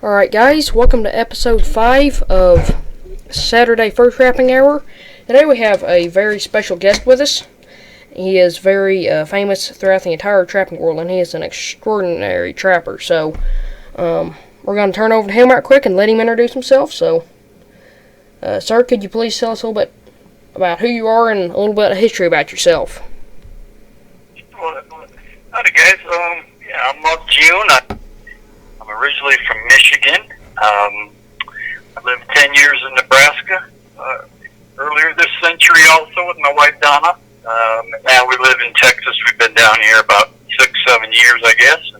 Alright guys, welcome to episode 5 of Saturday Fur Trapping Hour. Today we have a very special guest with us. He is very famous throughout the entire trapping world, and he is an extraordinary trapper. So, we're going to turn over to him right quick and let him introduce himself. So, sir, could you please tell us a little bit about who you are and a little bit of history about yourself? Howdy guys, I'm June. I'm originally from Michigan. I lived 10 years in Nebraska. Earlier this century also with my wife Nanna. Now we live in Texas. We've been down here about 6-7 years, I guess.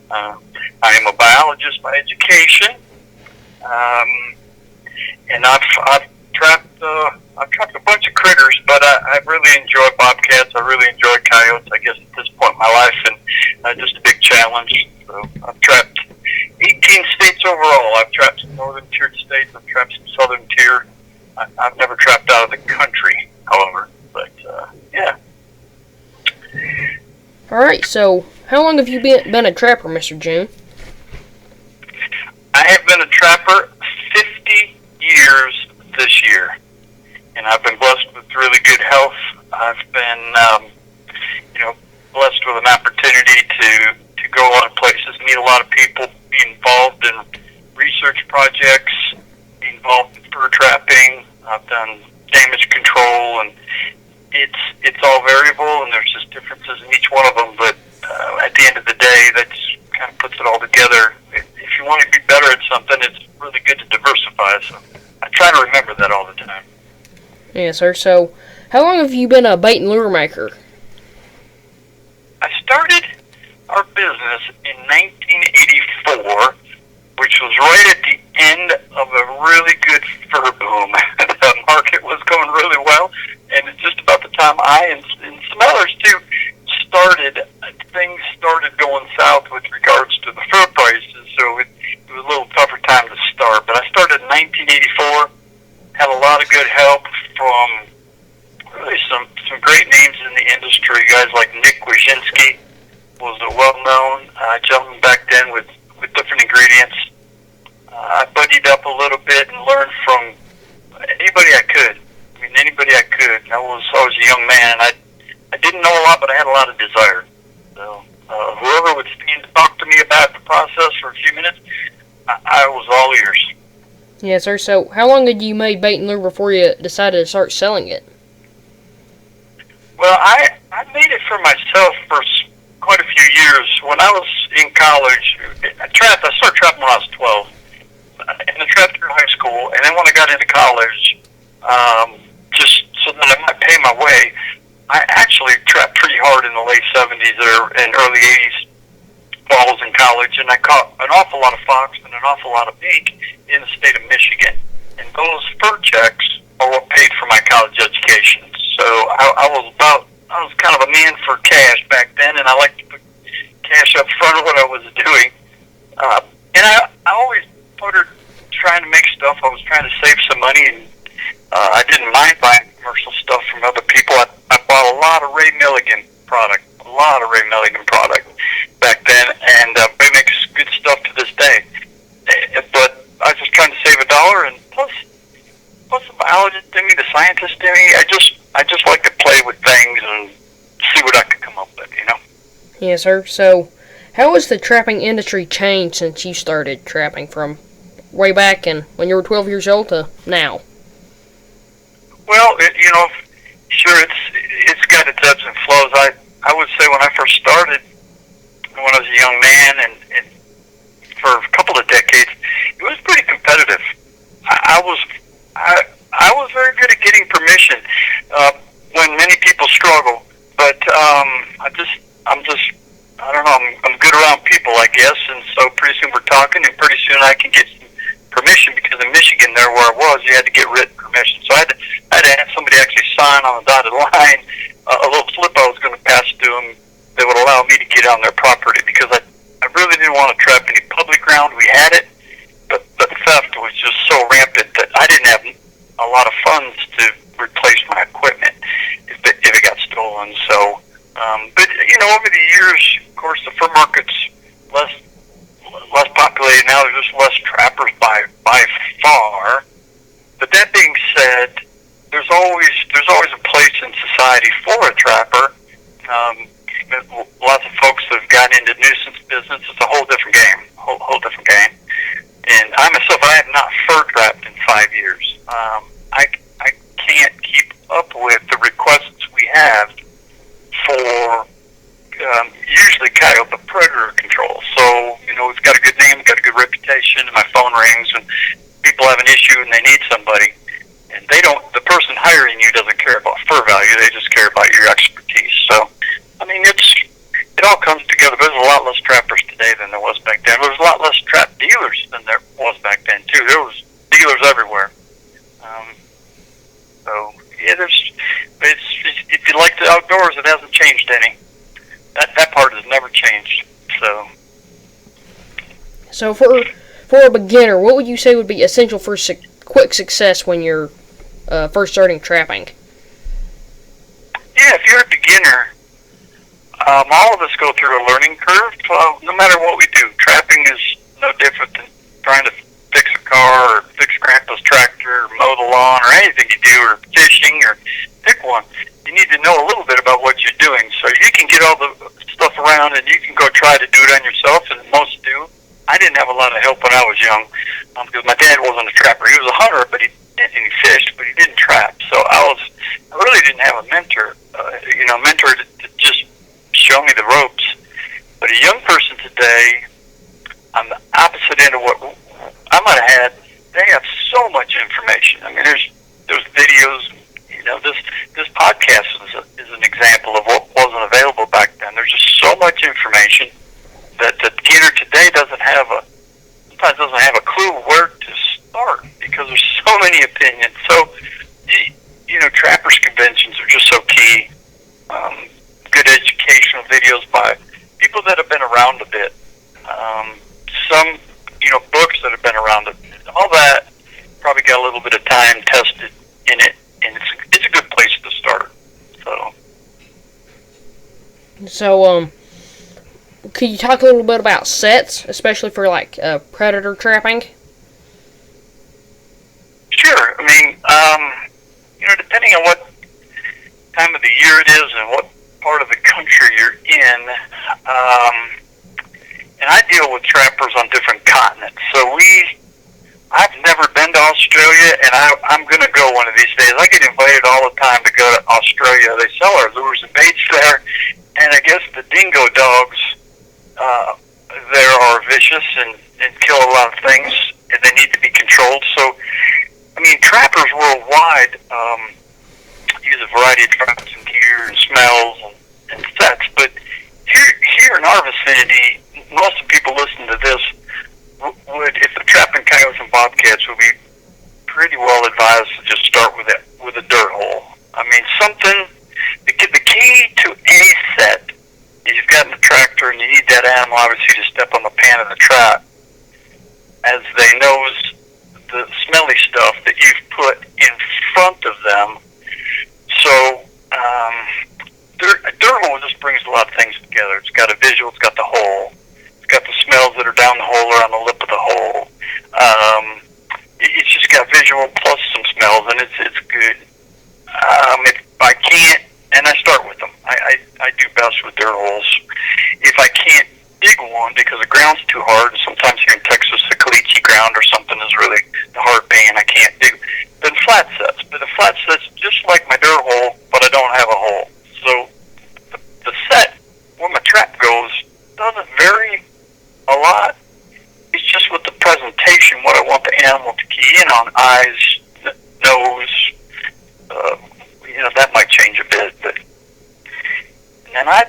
I am a biologist by education. And I've trapped a bunch of critters, but I really enjoy bobcats. I really enjoy coyotes, I guess, at this point in my life, and just a big challenge. So I've trapped 18 states overall. I've trapped some northern tier states. I've trapped some southern tier. I've never trapped out of the country, however. But, yeah. Alright, so how long have you been a trapper, Mr. June? I have been a trapper 50 years this year. And I've been blessed with really good health. I've been, blessed with an opportunity to go a lot of places, meet a lot of people, be involved in research projects, be involved in fur trapping. I've done damage control, and it's all variable, and there's just differences in each one of them. But at the end of the day, that just kind of puts it all together. If you want to be better at something, it's really good to diversify. So I try to remember that all the time. Yes, sir. So, how long have you been a bait and lure maker? I started our business in 1984, which was right at the end of a really good fur boom. The market was going really well, and it's just about the time I and some others too started, things started going south with regards to the fur prices, so it was a little tougher time to start. But I started in 1984, had a lot of good help from really some great names in the industry, guys like Nick Wyszynski was a well-known gentleman back then with different ingredients. I buddied up a little bit and learned from anybody I could. I mean, anybody I could. I was a young man. I didn't know a lot, but I had a lot of desire. So whoever would stand to talk to me about the process for a few minutes, I was all ears. Yes, sir. So, how long had you made bait and lure before you decided to start selling it? Well, I made it for myself for quite a few years. When I was in college, I started trapping when I was 12. And I trapped through high school. And then when I got into college, just so that I might pay my way, I actually trapped pretty hard in the late 70s and early 80s while I was in college. And I caught an awful lot of fox and an awful lot of mink in the state of Michigan. And those fur checks are what paid for my college education. So I was kind of a man for cash back then, and I liked to put cash up front of what I was doing. And I always started trying to make stuff. I was trying to save some money, and I didn't mind buying commercial stuff from other people. I bought a lot of Ray Milligan product back then, and they make good stuff to this day. But I was just trying to save $1, and plus the biologist in me, the scientist in me, I just like to play with things and see what I could come up with, Yes, sir. So, how has the trapping industry changed since you started trapping from way back and when you were 12 years old to now? Well, sure, it's got its ebbs and flows. I would say when I first started, when I was a young man, and for a couple of decades, it was pretty competitive. I was very good at getting permission when many people struggle, but I don't know, I'm good around people, I guess, and so pretty soon we're talking, and pretty soon I can get some permission, because in Michigan there where I was, you had to get written permission. So I had to have somebody actually sign on the dotted line a little slip I was going to pass to them that would allow me to get on their property, because I really didn't want to trap any public ground. We had it, but theft was just so rampant that I didn't have a lot of funds to replace my equipment if it got stolen. So, but over the years, of course, the fur market's less populated now. There's just less trapper. Lots of folks have gotten into nuisance business. It's a whole different game, whole different game. And I myself, I have not fur trapped in 5 years. I can't keep up with the requests we have for usually coyote, but predator control. So, it's got a good name, got a good reputation, and my phone rings, and people have an issue and they need somebody. And the person hiring you doesn't care about fur value, they just care about your expertise. So, it all comes together. There's a lot less trappers today than there was back then. There's a lot less trap dealers than there was back then, too. There was dealers everywhere. If you like the outdoors, it hasn't changed any. That part has never changed. So for a beginner, what would you say would be essential for quick success when you're first starting trapping? Yeah, if you're a beginner, all of us go through a learning curve, no matter what we do. Trapping is no different than trying to fix a car or fix Grandpa's tractor or mow the lawn or anything you do, or fishing, or pick one. You need to know a little bit about what you're doing. So you can get all the stuff around and you can go try to do it on yourself, and most do. I didn't have a lot of help when I was young because my dad wasn't a trapper. He was a hunter, but he fished, but he didn't trap. So I really didn't have a mentor, to just show me the ropes. But a young person today, on the opposite end of what I might have had, they have so much information. I mean, there's videos. This podcast is an example of what wasn't available back then. There's just so much information that the beginner today sometimes doesn't have a clue where to start because there's so many opinions. So, trappers conventions are just so key. Good educational videos by people that have been around a bit. Some, books that have been around a bit. All that probably got a little bit of time tested in it, and it's a good place to start. So, could you talk a little bit about sets, especially for predator trapping? Sure. I mean, depending on what time of the year it is and what part of the country you're in, and I deal with trappers on different continents. So I've never been to Australia, and I'm going to go one of these days. I get invited all the time to go to Australia. They sell our lures and baits there, and I guess the dingo dogs there are vicious and kill a lot of things, and they need to be controlled. So, I mean, trappers worldwide use a variety of traps and gear and smells and sets, but here in our vicinity, most of the people listening to this would, if they're trapping coyotes and bobcats, would be pretty well advised to just start with a dirt hole. I mean, the key to any set is you've got in the tractor and you need that animal obviously to step on the pan of the trap as they nose the smelly stuff that you've put in front of them. So a dirt hole just brings a lot of things together. It's got a visual, it's got the hole, it's got the smells that are down the hole or on the lip of the hole. It's just got visual plus some smells, and it's good. If I can't, and I start with them, I do best with dirt holes. If I can't dig one because the ground's too hard, and sometimes here in Texas the caliche ground or something is really the hard bane, I can't dig, then flat sets. But the flat set's just like my dirt hole, but I don't have a hole. So the set where my trap goes doesn't vary a lot. It's just with the presentation, what I want the animal to key in on, eyes, nose, that might change a bit. But and I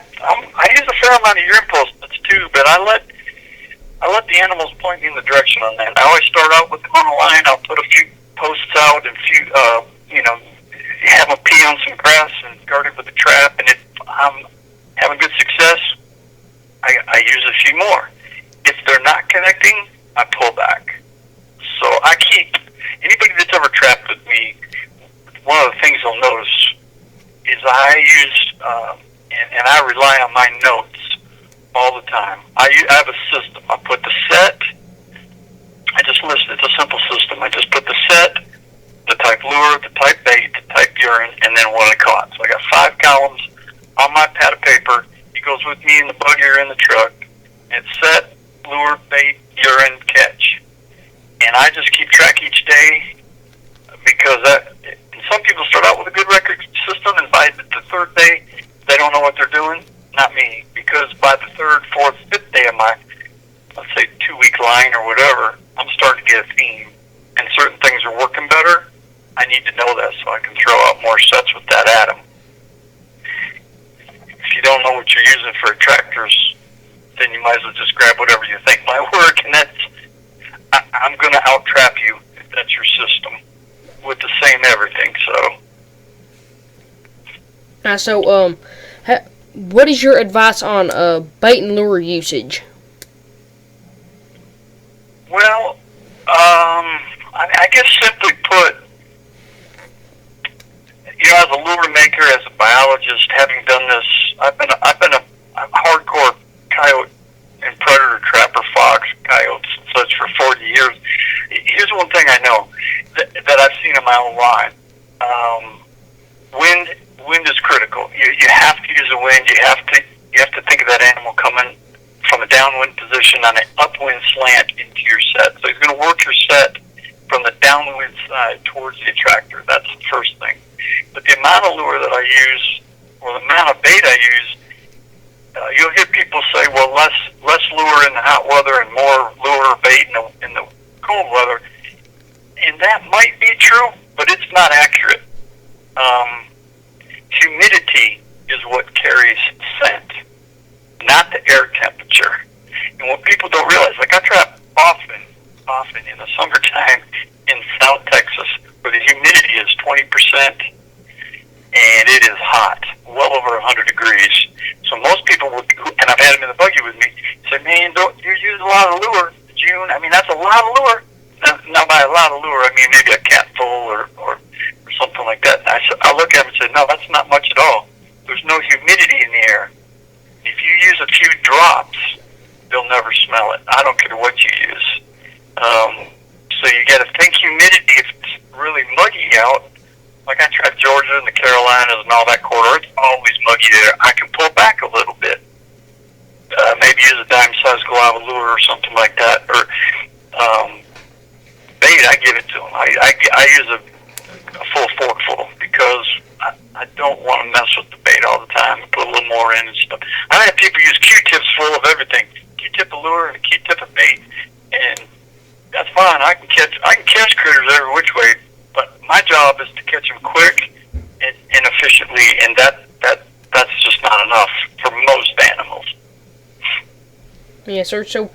use a fair amount of urine post-its too, but I let the animals point me in the direction on that. I always start out with them on a line. I'll put a few posts out and have them pee on some grass and guard it with a trap. And if I'm having good success, I use a few more. If they're not connecting, I pull back. So I keep anybody that's ever trapped with me. One of the things they'll notice is I use and I rely on my notes all the time. I have a system. I put the set. I just list. It's a simple system. I just put the set, the type lure, the type bait, the type urine, and then what I caught. So I got 5 columns with me in the buggy or in the truck. It's set, lure, bait, urine, catch. And I just keep track each day because some people start out with a good record system, and by the third day, they don't know what they're doing. Not me, because by the third, fourth, fifth day of my, let's say, 2-week line or whatever, I'm starting to get a theme, and certain things are working better. I need to know that so I can throw out more sets with that atom. If you don't know what you're using for attractors, then you might as well just grab whatever you think might work, and I'm going to out-trap you if that's your system with the same everything, so. What is your advice on bait and lure usage? Well, I guess simply put, as a lure maker, as a biologist, having done this, I've been a hardcore coyote and predator trapper, fox, coyotes, and such for 40 years. Here's one thing I know that I've seen in my own life. Wind is critical. You have to use the wind. You have to think of that animal coming from a downwind position on an upwind slant into your set. So he's going to work your set from the downwind side towards the attractor. That's the first thing. But the amount of lure that I use, or the amount of bait I use, you'll hear people say, well, less lure in the hot weather and more lure or bait in the cold weather. And that might be true, but it's not accurate. Humidity is what carries scent, not the air temperature. And what people don't realize, like I trap often in the summertime in South Texas, where the humidity is 20%, and it is hot, well over 100 degrees. So most people, and I've had them in the buggy with me, say, man, you use a lot of lure, June. I mean, that's a lot of lure. Now by a lot of lure, I mean maybe a catful or something like that. And I look at him and say, no, that's not much at all. There's no humidity in the air. If you use a few drops, they'll never smell it. I don't care what you use. So you got to think humidity. If it's really muggy out, like I trap Georgia and the Carolinas and all that corridor, it's always muggy there. I can pull back a little bit. Maybe use a dime-sized guava lure or something like that. Or bait, I give it to them. I use a full forkful because I don't want to mess with the bait all the time and put a little more in and stuff. I have people use Q-tips full of everything. Q-tip of lure and a Q-tip of bait, and that's fine. I can catch critters every which way, but my job is to catch them quick and efficiently, and that's just not enough for most animals. Yes, sir. So,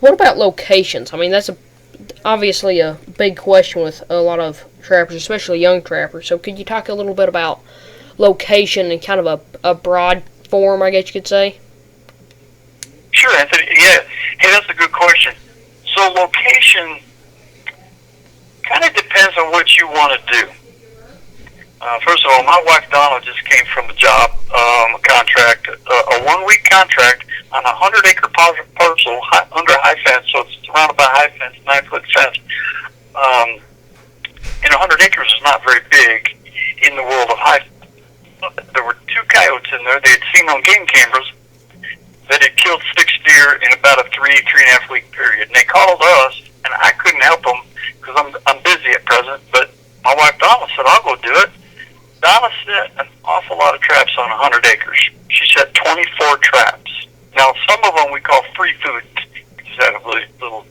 what about locations? I mean, that's obviously a big question with a lot of trappers, especially young trappers. So could you talk a little bit about location and kind of a broad form, I guess you could say? Sure, Anthony. Yeah. Hey, that's a good question. So location kind of depends on what you want to do. First of all, my wife Donna just came from a job, a contract, a 1-week contract on a 100-acre parcel under high fence, so it's surrounded by high fence, 9-foot fence. And 100 acres is not very big in the world of high fence. There were 2 coyotes in there they had seen on game cameras that had killed 6 deer in about a 3.5 week period. And they called us, and I couldn't help them because I'm busy at present, but my wife Donna said, I'll go do it. Donna set an awful lot of traps on 100 acres. She set 24 traps. Now, some of them we call free food. Just have little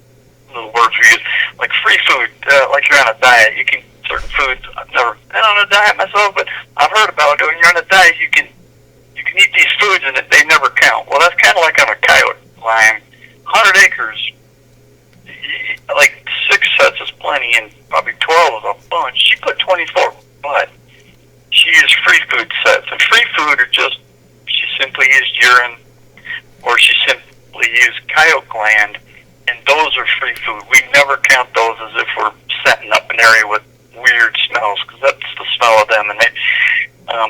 words we use, like free food, like you're on a diet. You can certain foods. I've never been on a diet myself, but I've heard about it. When you're on a diet, you can eat these foods and they never count. Well, that's kind of like on a coyote line. 100 acres, like 6 sets is plenty, and probably 12 is a bunch. She put 24, but she used free food sets, and free food are just, she simply used urine, or she simply used coyote gland, and those are free food. We never count those as if we're setting up an area with weird smells, because that's the smell of them. And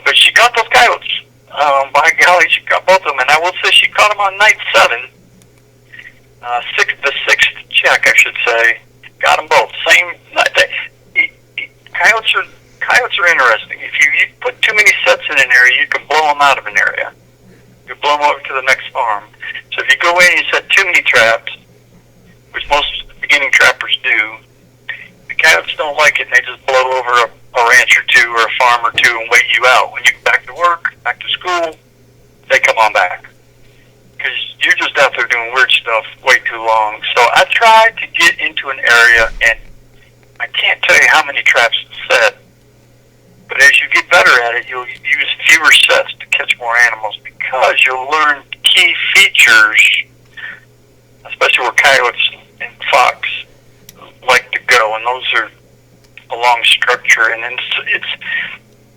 but she caught those coyotes. By golly, she caught both of them, and I will say she caught them on night 7. The 6th check, I should say, got them both. Same night. Coyotes are interesting. If you put too many sets in an area, you can blow them out of an area. You blow them over to the next farm. So if you go in and you set too many traps, which most beginning trappers do, the coyotes don't like it, and they just blow over a ranch or two or a farm or two and wait you out. When you get back to work, back to school, they come on back. Because you're just out there doing weird stuff way too long. So I tried to get into an area, and I can't tell you how many traps to set. But as you get better at it, you'll use fewer sets to catch more animals because you'll learn key features, especially where coyotes and fox like to go, and those are along structure. And then it's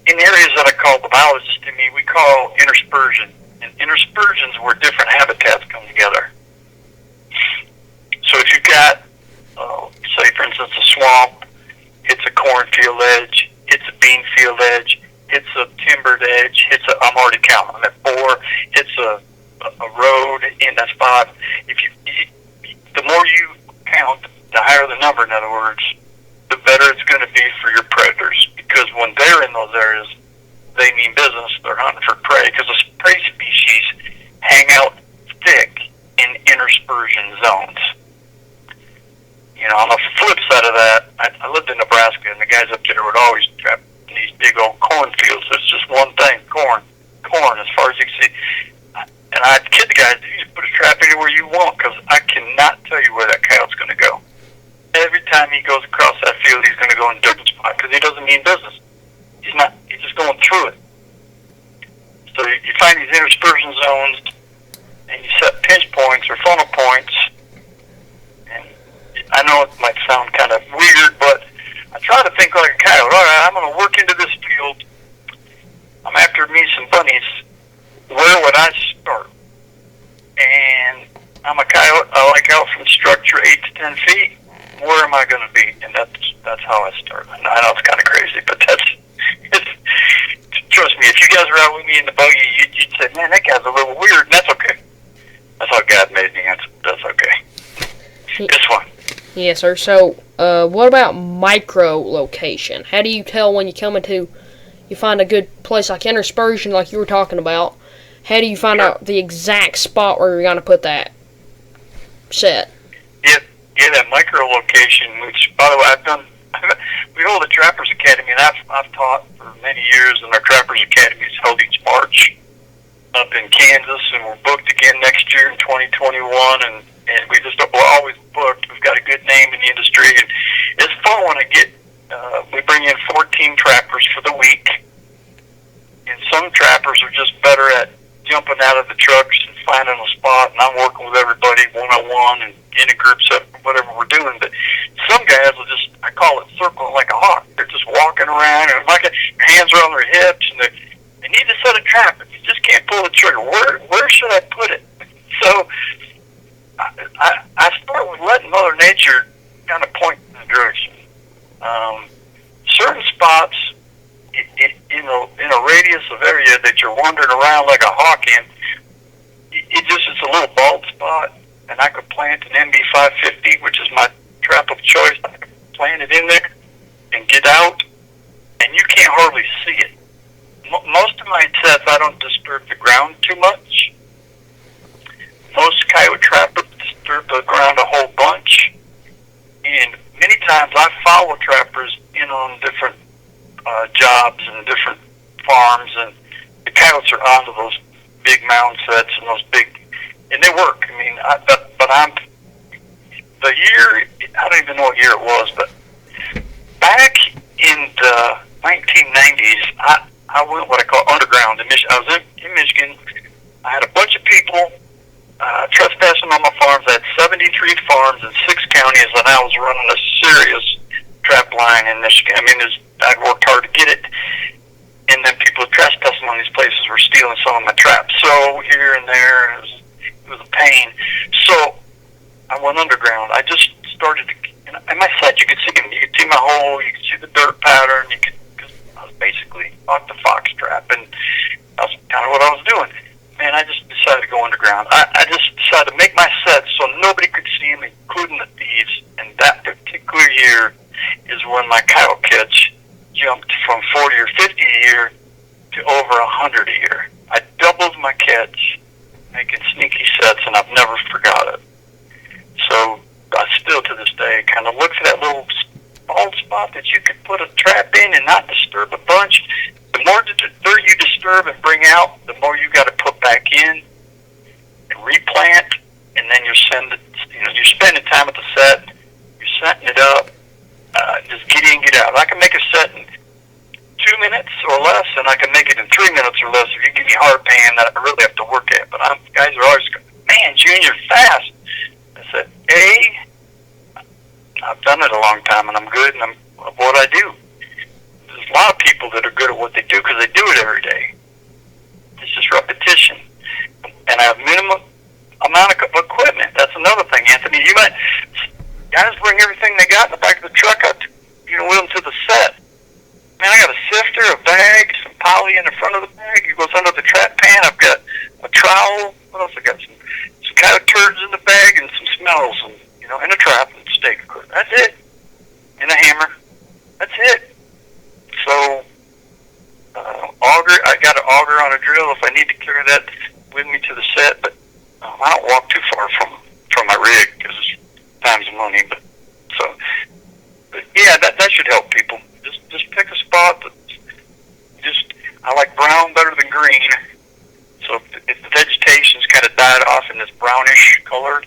in areas that I call, the biologists to me, we call interspersion. And interspersions where different habitats come together. So if you've got, say for instance, a swamp, it's a cornfield edge, it's a bean field edge, it's a timbered edge, I'm already counting, I'm at 4, it's a road in that spot. The more you count, the higher the number, in other words, the better it's going to be for your predators. Because when they're in those areas, they mean business. They're hunting for prey, because the prey species hang out thick in interspersion zones. On the flip side of that, I lived in Nebraska, and the guys up there would always trap in these big old cornfields. It's just one thing, corn, as far as you can see. And I'd kid the guys, you just put a trap anywhere you want, because I cannot tell you where that coyote's going to go. Every time he goes across that field, he's going to go in a different spot, because he doesn't mean business. He's just going through it. So you find these interspersion zones, and you set pinch points or funnel points. And I know it might sound kind of weird, but I try to think like a coyote. All right, I'm going to work into this field. I'm after me some bunnies. Where would I start? And I'm a coyote. I like out from structure 8 to 10 feet. Where am I going to be? And that's how I start. I know it's kind of crazy, but trust me, if you guys were out with me in the buggy, you'd say, man, that guy's a little weird, and that's okay. That's how God made me, that's okay. This one. Yes, sir. So, what about micro-location? How do you tell when you find a good place like interspersion, like you were talking about? How do you find out the exact spot where you're going to put that set? Yeah, that micro-location, which, by the way, we hold a Trappers Academy, and I've taught for many years, and our Trappers Academy is held each March up in Kansas, and we're booked again next year in 2021, and we're always booked. We've got a good name in the industry, and it's fun when we bring in 14 trappers for the week, and some trappers are just better at jumping out of the trucks and finding a spot, and I'm working with everybody one-on-one and in a group set, whatever we're doing. But some guys will I call it circling like a hawk. They're just walking around, and their hands are on their hips, and they need to set a trap. If you just can't pull the trigger, where should I put it? So I start with letting Mother Nature kind of point in the direction. Certain spots in a radius of area that you're wandering around like a hawk in, it's a little bald spot, and I could plant an MB550, which is my trap of choice. I could plant it in there and get out, and you can't hardly see it. Most of my sets, I don't disturb the ground too much. Most coyote trappers disturb the ground a whole bunch, and many times I follow trappers in on different jobs and different farms, and the coyotes are onto those big mound sets and those big, and they work. I mean, I don't even know what year it was, but back in the 1990s, I went what I call underground in Michigan. I was in Michigan. I had a bunch of people trespassing on my farms. I had 73 farms in 6 counties, and I was running a serious trap line in Michigan. I mean, I'd worked hard to get it, and then people trespassing on these places were stealing some of my traps. So here and there, it was a pain. So I went underground. I just started to, in my set, you could see them. You could see my hole. You could see the dirt pattern. Because I was basically off the fox trap, and that's kind of what I was doing. Man, I just decided to go underground. I just decided to make my set so nobody could see them, including the thieves. And that particular year is when my coyote catch jumped from 40 or 50 a year to over 100 a year. I doubled my catch it kind of look for that little bald spot that you could put a trap in and not disturb a bunch. The more dirt you disturb and bring out, the more you got to put back in and replant, and then you're spending time at the set, you're setting it up, just get in, get out. I can make a set in 2 minutes or less, and I can make it in 3 minutes or less if you give me hard pan that I really have to work at. But guys are always going, man, Junior, fast. I said, I've done it a long time, and I'm good, and I'm what I do. There's a lot of people that are good at what they do because they do it every day. It's just repetition. And I have minimum amount of equipment. That's another thing, Anthony. Guys bring everything they got in the back of the truck out, with them to the set. Man, I got a sifter, a bag, some poly in the front of the bag. It goes under the trap pan. I've got a trowel. What else I got? Some kind of turds in the bag and some smells, and a trap and steak. That's it. And a hammer. That's it. So, auger. I got an auger on a drill if I need to carry that with me to the set, but I don't walk too far from my rig because time's money. But yeah, that should help people. Just pick a spot that I like brown better than green. So if the vegetation's kind of died off in this brownish color,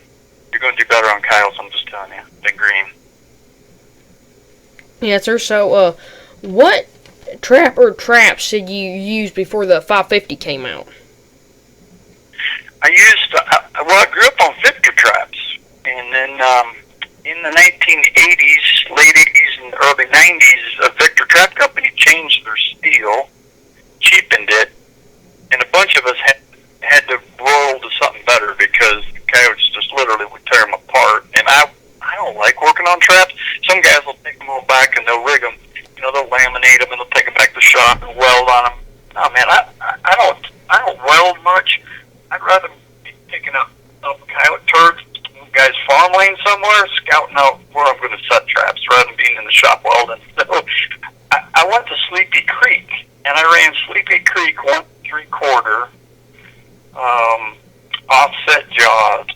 you're going to do better on Kyle's, I'm just telling you, than green. Yes, sir. So, what trap or traps did you use before the 550 came out? I grew up on Victor traps, and then in the 1980s, late 80s, and early 90s, a Victor Trap Company changed their steel, cheapened it, and a bunch of us had to roll to something better because the coyotes just literally would tear them apart. And I don't like working on traps. Some guys will take them all back and they'll rig them. They'll laminate them and they'll take them back to the shop and weld on them. No, man, I don't weld much. I'd rather be picking up coyote turds, guys' farm lane somewhere, scouting out where I'm going to set traps rather than being in the shop welding. So I went to Sleepy Creek, and I ran Sleepy Creek 1 3/4 offset jaws,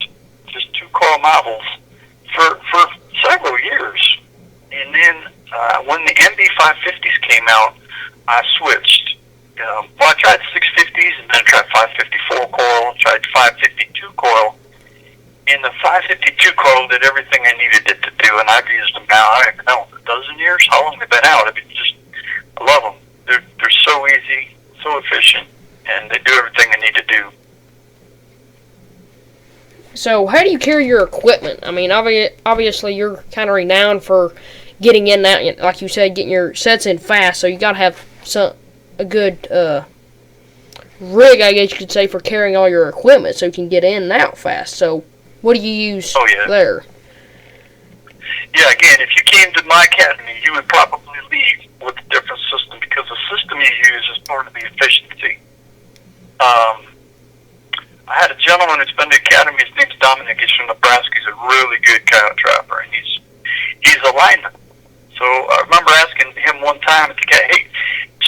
just 2-coil models for several years. And then when the MB550s came out, I switched. I tried 650s, and then I tried 554 coil, tried 552 coil. And the 552 coil did everything I needed it to do, and I've used them now, I don't know, a dozen years? How long have they been out? I love them. They're so easy, so efficient, and they do everything I need to do. So, how do you carry your equipment? I mean, obviously, you're kind of renowned for getting in that, like you said, getting your sets in fast, so you got to have a good rig, I guess you could say, for carrying all your equipment so you can get in and out fast. So, what do you use there? Yeah, again, if you came to my academy, you would probably leave with a different system because the system you use is part of the efficiency. I had a gentleman who's been to the academy. His name's Dominic. He's from Nebraska. He's a really good coyote trapper, and he's a lineman. So I remember asking him one time at the hey,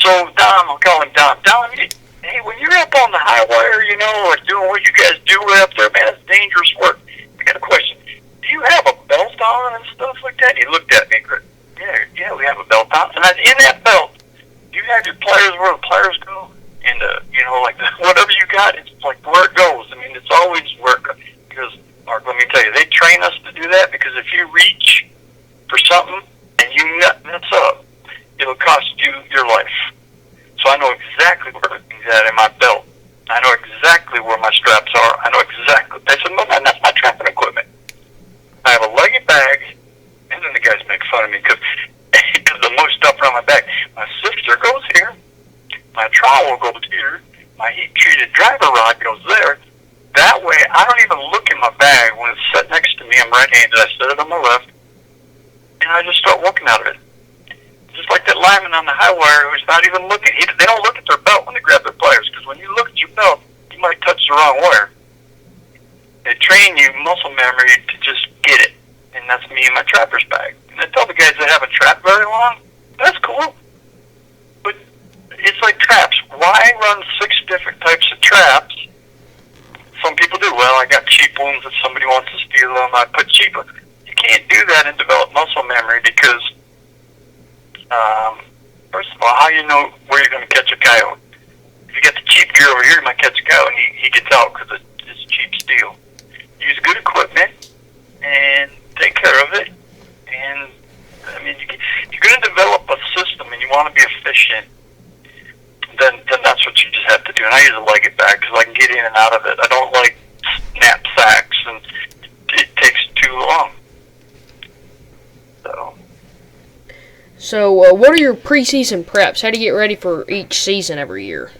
so Dom, I'll call him Dom. Dom, hey, when you're up on the high wire, like doing what you guys do up there, man, it's dangerous work. I got a question. Do you have a belt on and stuff like that? And he looked at me and said, yeah, we have a belt on. And in that belt, do you have your pliers where the pliers go? And, whatever you got, it's like where it goes. I mean, it's always where it goes. Because, Mark, let me tell you, they train us to do that because if you reach for something and you mess up, it'll cost you your life. So I know exactly where everything's at in my belt. I know exactly where my straps are. I know exactly. I said, man, that's my trapping equipment. I have a luggage bag, and then the guys make fun of me because the most stuff around my back. My sifter goes here. My trowel goes here. My heat-treated driver rod goes there. That way, I don't even look in my bag. When it's set next to me, I'm right-handed. I set it on my left, and I just start working out of it. Just like that lineman on the high wire who's not even looking. They don't look at their belt when they grab their pliers, because when you look at your belt, you might touch the wrong wire. They train you muscle memory to just get it, and that's me in my trapper's bag. And I tell the guys that haven't trapped very long, that's cool. But it's like traps. Why run 6 different types of traps? Some people do. Well, I got cheap ones if somebody wants to steal them. I put cheap ones. You can't do that and develop muscle memory because, first of all, how you know where you're going to catch a coyote? If you get the cheap gear over here, you might catch a coyote and he gets out because it's cheap steel. Use good equipment and take care of it. And, I mean, you're going to develop a system and you want to be efficient, then that's what you just have to do. And I use a legged bag because I can get in and out of it. I don't like knapsacks, and it takes too long. So, what are your preseason preps? How do you get ready for each season every year?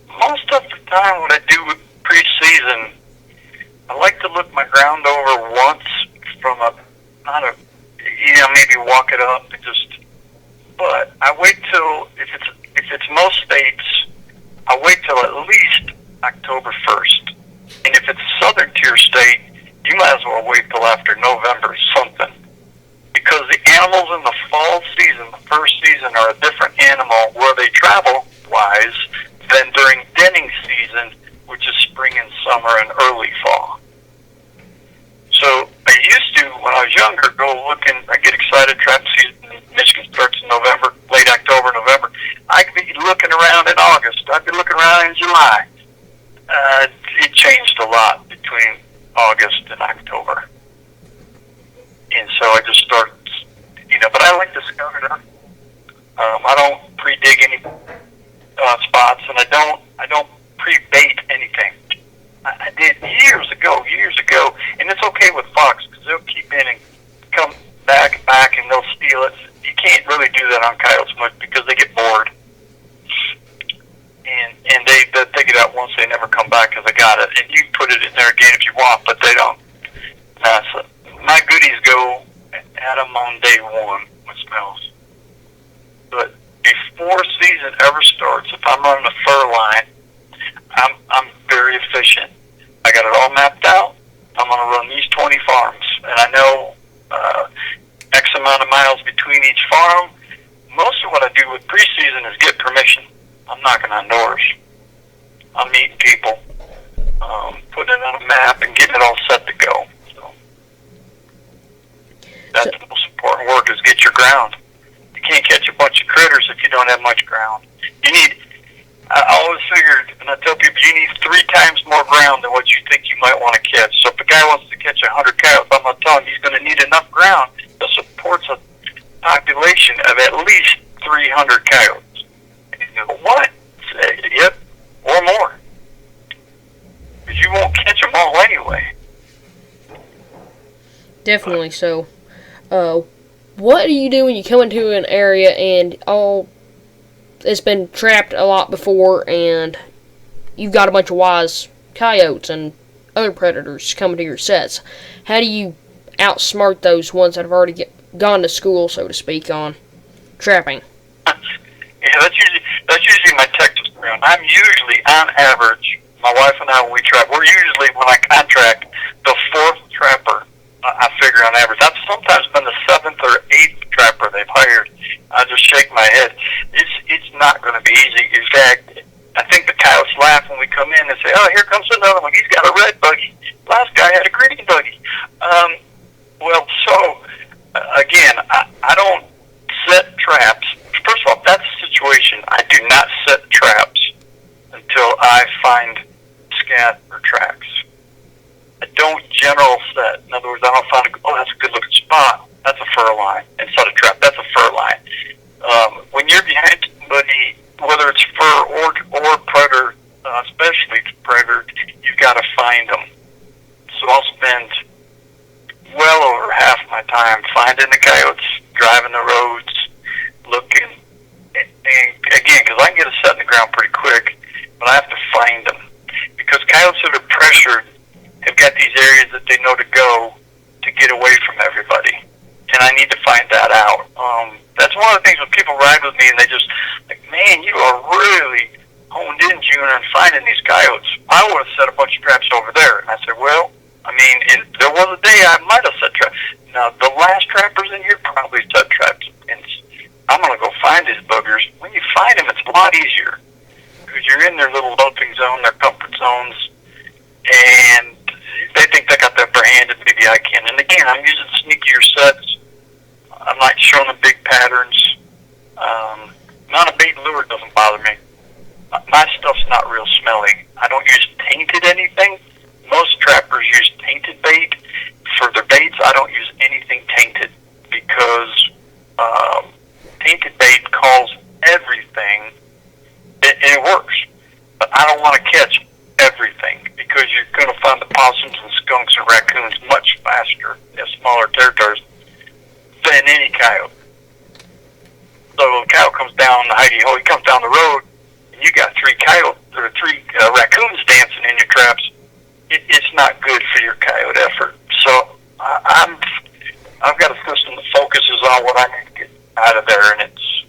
Most of the time, what I do with preseason, I like to look my ground over once from maybe walk it up and just. But I wait till if it's most states, I wait till at least October 1st, and if it's a southern tier state, you might as well wait till after November something. Because the animals in the fall season, the first season, are a different animal where they travel-wise than during denning season, which is spring and summer and early fall. So I used to, when I was younger, go looking, I get excited, trap season in Michigan starts in November, late October, November. I could be looking around in August. I'd be looking around in July. It changed a lot between August and October. And so I just started, but I like to scout it up. I don't pre-dig any spots, and I don't pre-bait anything. I did years ago, and it's okay with fox because they'll keep in and come back, and they'll steal it. You can't really do that on coyotes much because they get bored, and they take it out once, they never come back because I got it. And you can put it in there again if you want, but they don't. So my goodies go at them on day one with smells. But before season ever starts, if I'm running a fur line, I'm very efficient. I got it all mapped out. I'm going to run these 20 farms, and I know X amount of miles between each farm. Most of what I do with preseason is get permission. I'm knocking on doors. I'm meeting people, putting it on a map, and getting it all set to go. So that's the most important work is get your ground. You can't catch a bunch of critters if you don't have much ground. I always figured, and I tell people, you need 3 times more ground than what you think you might want to catch. So if a guy wants to catch 100 coyotes, I'm going to tell him he's going to need enough ground that supports a population of at least 300 coyotes. And you go, what? Yep, or more. Because you won't catch them all anyway. Definitely so. What do you do when you come into an area and it's been trapped a lot before, and you've got a bunch of wise coyotes and other predators coming to your sets? How do you outsmart those ones that have already gone to school, so to speak, on trapping? Yeah, that's usually my Texas ground. I'm usually, on average, my wife and I, when we trap, we're usually, when I contract, the 4th trapper. I figure on average. That's sometimes been the 7th or 8th trapper they've hired. I just shake my head. It's not going to be easy. In fact, I think the coyotes laugh when we come in and say, "Oh, here comes another one. He's got a red buggy. Last guy had a green buggy." Again, I don't set traps. First of all, if that's the situation, I do not set traps until I find scat or tracks. I don't general set. In other words, I don't find that's a good looking spot. That's a fur line. Instead of trap, that's a fur line. When you're behind somebody, whether it's fur or predator, especially predator, you've got to find them. So I'll spend well over half my time finding the coyotes, driving the roads, looking. And again, because I can get a set in the ground pretty quick, but I have to find them. Because coyotes that are pressured have got these areas that they know to go to get away from everybody. And I need to find that out. That's one of the things when people ride with me and they just, like, man, you are really honed in, Junior, and finding these coyotes. I would have set a bunch of traps over there. And I said, well, I mean, there was a day I might have set traps. Now, the last trappers in here probably set traps. And I'm going to go find these buggers. When you find them, it's a lot easier. Because you're in their little loafing zone, their comfort zones, and they think they got the upper hand, and maybe I can. I'm using sneakier sets. I'm not showing them big patterns. Amount of bait and lure doesn't bother me. My stuff's not real smelly. I don't use tainted anything. Most trappers use tainted bait. For their baits, I don't use anything tainted because tainted bait calls everything, and it works. But I don't want to catch everything because you're going to find the possums and skunks and raccoons much faster in smaller territories than any coyote. So a coyote comes down the hidey-ho, he comes down the road, and you got three raccoons dancing in your traps. It's not good for your coyote effort. So I've got a system that focuses on what I need to get out of there, and it's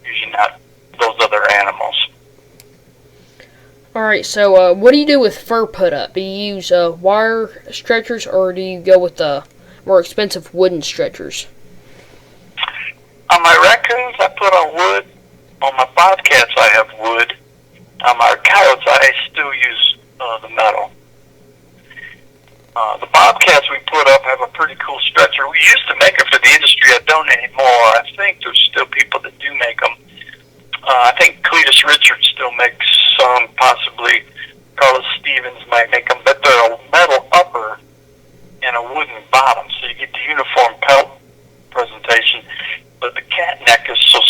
usually not those other animals. Alright, so what do you do with fur put-up? Do you use wire stretchers, or do you go with the more expensive wooden stretchers? On my raccoons, I put on wood. On my bobcats, I have wood. On my coyotes, I still use the metal. The bobcats we put up have a pretty cool stretcher. We used to make them for the industry. I don't anymore. I think there's still people that do make them. I think Cletus Richards still makes some, possibly Carlos Stevens might make them, but they're a metal upper and a wooden bottom, so you get the uniform pelt presentation. But the cat neck is so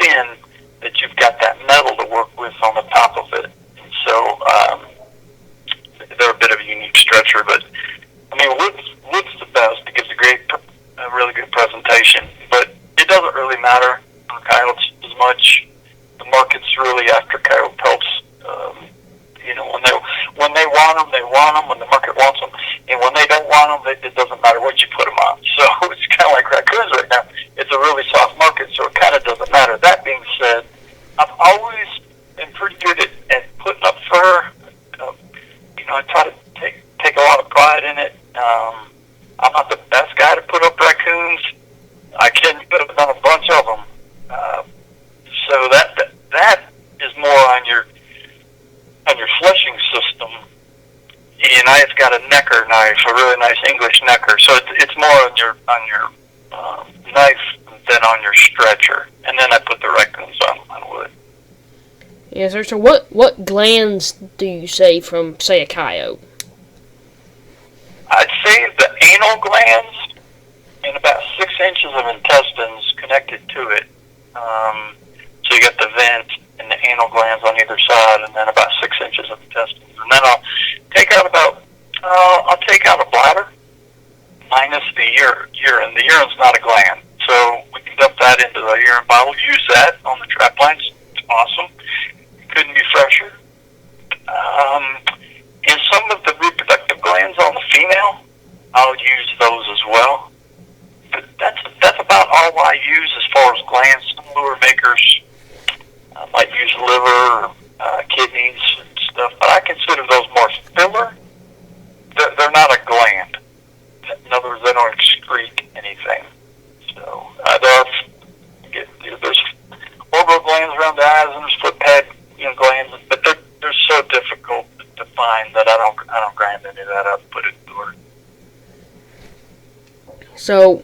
thin that you've got that metal to work with on the top of it. And so they're a bit of a unique stretcher, but I mean, wood's the best. It gives a really good presentation, but it doesn't really matter on coyotes as much. The market's really after coyote pelts. When they want them, they want them. When the market wants them, and when they don't want them, it doesn't matter what you put them on. So it's kind of like raccoons right now. It's a really soft market, so it kind of doesn't matter. That being said, I've always been pretty good at putting up fur. I try to take a lot of pride in it. I'm not the best guy to put up raccoons. I can put up on a bunch of them. So that is more on your fleshing system. And I've got a necker knife, a really nice English necker. So it's more on your knife than on your stretcher. And then I put the raccoons on wood. Yes, sir. So what glands do you save from, say, a coyote? I'd save the anal glands and about 6 inches of intestines connected to it. So you got the vent and the anal glands on either side, and then about 6 inches of intestines. And then I'll take out a bladder minus the urine. The urine's not a gland, so we can dump that into the urine bottle. Use that on the trap lines. It's awesome. Couldn't be fresher. And some of the reproductive glands on the female, I'll use those as well. But that's about all I use as far as glands. Some lure makers might use liver, kidneys, and stuff, but I consider those more filler. They're not a gland. In other words, they don't excrete anything. So there's orbital glands around the eyes, and there's foot pad glands, but they're so difficult to find that I don't grind any of that up and put it in the word. So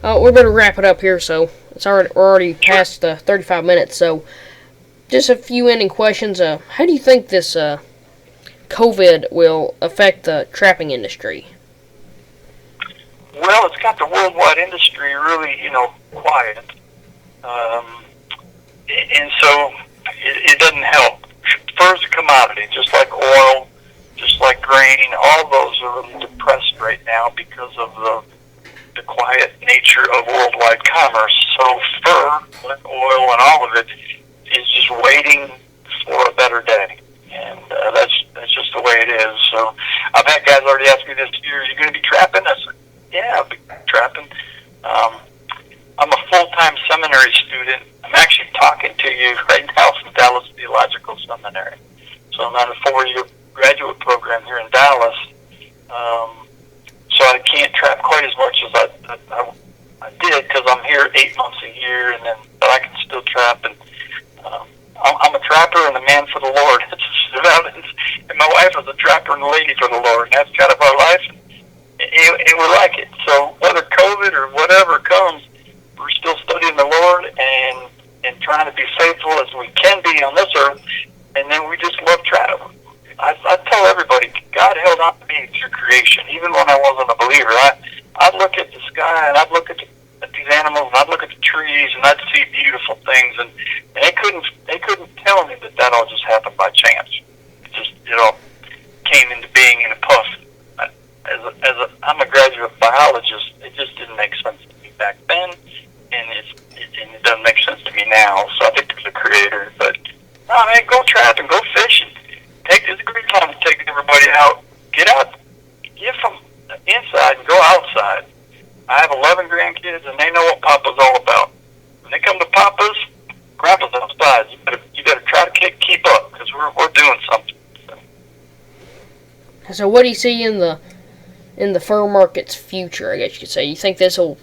we're going to wrap it up here. So we're already past 35 minutes. So just a few ending questions. How do you think this COVID will affect the trapping industry? Well, it's got the worldwide industry really, quiet. And so it doesn't help. Fur's a commodity, just like oil, just like grain. All those are really depressed right now because of the quiet nature of worldwide commerce. So fur, like oil and all of it, is just waiting for a better day. And that's just the way it is. So I've had guys already ask me this year, are you going to be trapping? I said, yeah, I'll be trapping. I'm a full-time seminary student. I'm actually talking to you right now from Dallas Theological Seminary. So I'm on a 4-year graduate program here in Dallas. So I can't trap quite as much as I did because I'm here 8 months a year, but I can still trap. And I'm a trapper and a man for the Lord. And my wife is a trapper and a lady for the Lord. And that's kind of our life. And we like it. creation. Even when I wasn't a believer, I'd look at the sky and I'd look at these animals and I'd look at the trees and I'd see beautiful things, and they couldn't tell me that all just happened by chance. It all came into being in a puff. I'm a graduate biologist. It just didn't make sense to me back then, and it doesn't make sense to me now. So I think there's a creator. But no, man, go trapping, go fishing. It's a great time to take everybody out. Get out, get from inside and go outside. I have 11 grandkids, and they know what Papa's all about. When they come to Papa's, Grandpa's outside. You better try to keep up, because we're doing something. So what do you see in the fur market's future, I guess you could say? You think this will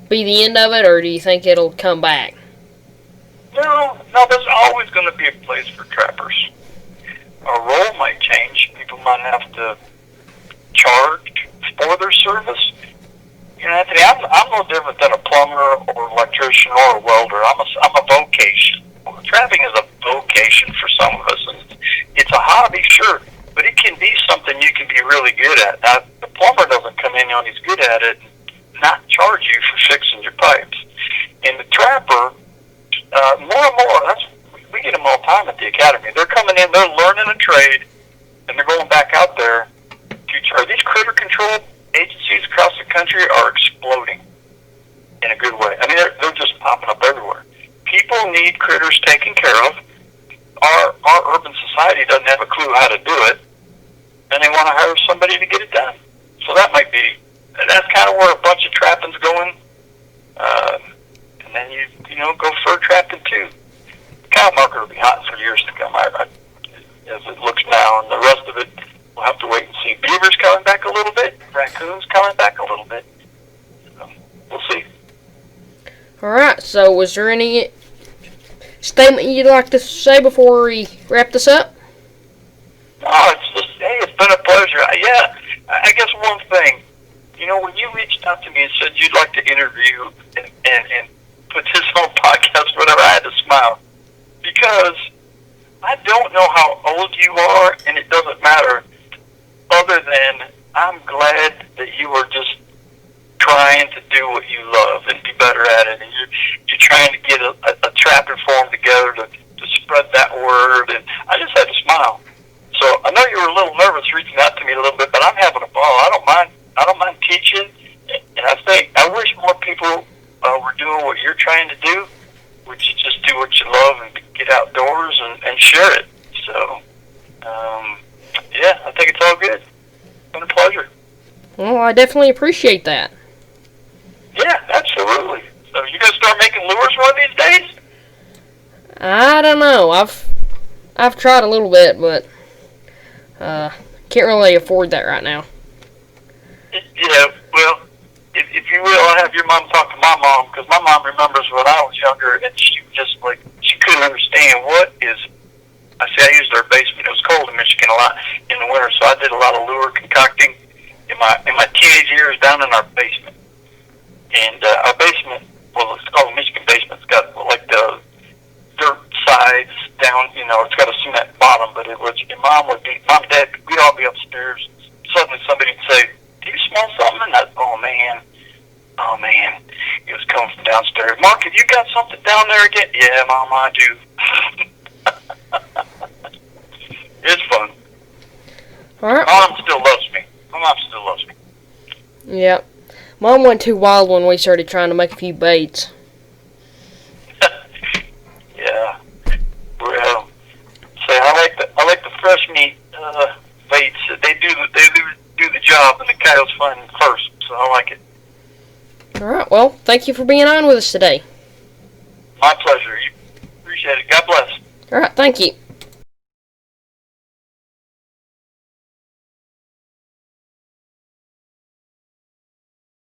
be the end of it, or do you think it'll come back? No, there's always going to be a place for trappers. Our role might change. People might have to charge for their service. You know, Anthony, I'm no different than a plumber or electrician or a welder. I'm a vocation. Trapping is a vocation for some of us. And it's a hobby, sure, but it can be something you can be really good at. Now, the plumber doesn't come in when he's good at it and not charge you for fixing your pipes. And the trapper, more and more, we get them all the time at the academy. They're coming in, they're learning a trade, and they're going back out there to charge. These critter control agencies across the country are exploding in a good way. I mean, they're just popping up everywhere. People need critters taken care of. Our urban society doesn't have a clue how to do it, and they want to hire somebody to get it done. So that's kind of where a bunch of trapping's going. And then you go fur trapping too. The cow market will be hot for years to come, as it looks now, and the rest of it we'll have to wait and see. Beavers coming back a little bit, raccoons coming back a little bit. We'll see. All right. So, was there any statement you'd like to say before we wrap this up? Oh, it's been a pleasure. Yeah, I guess one thing, when you reached out to me and said you'd like to interview and put this on podcast, whatever, I had to smile, because I don't know how old you are, and it doesn't matter, other than I'm glad that you are just trying to do what you love and be better at it, and you're trying to get a trapping forum together to spread that word, and I just had to smile. So I know you were a little nervous reaching out to me a little bit, but I'm having a ball. I don't mind teaching, and I wish more people were doing what you're trying to do, which is just do what you love and get outdoors and share it. So, yeah, I think it's all good. It's been a pleasure. Well, I definitely appreciate that. Yeah, absolutely. So you gonna start making lures one of these days? I don't know. I've tried a little bit, but can't really afford that right now. Yeah, well, if you will, I'll have your mom talk to my mom, because my mom remembers when I was younger, and she just, she couldn't understand I used her basement. It was cold in Michigan a lot in the winter, so I did a lot of lure concocting in my teenage years down in our basement. And our basement, well, it's called the Michigan basement. It's got, the dirt sides down, it's got a cement bottom, but Mom and Dad, we'd all be upstairs. Suddenly somebody would say, "Do you smell something?" And oh man, it was coming from downstairs. "Mark, have you got something down there again?" "Yeah, Mom, I do." It's fun. All right. My mom still loves me. Yep. Mom went too wild when we started trying to make a few baits. Yeah. Well, I like the fresh meat baits. They do the job, and the cows find them first. So I like it. All right. Well, thank you for being on with us today. My pleasure. You appreciate it. God bless. All right. Thank you.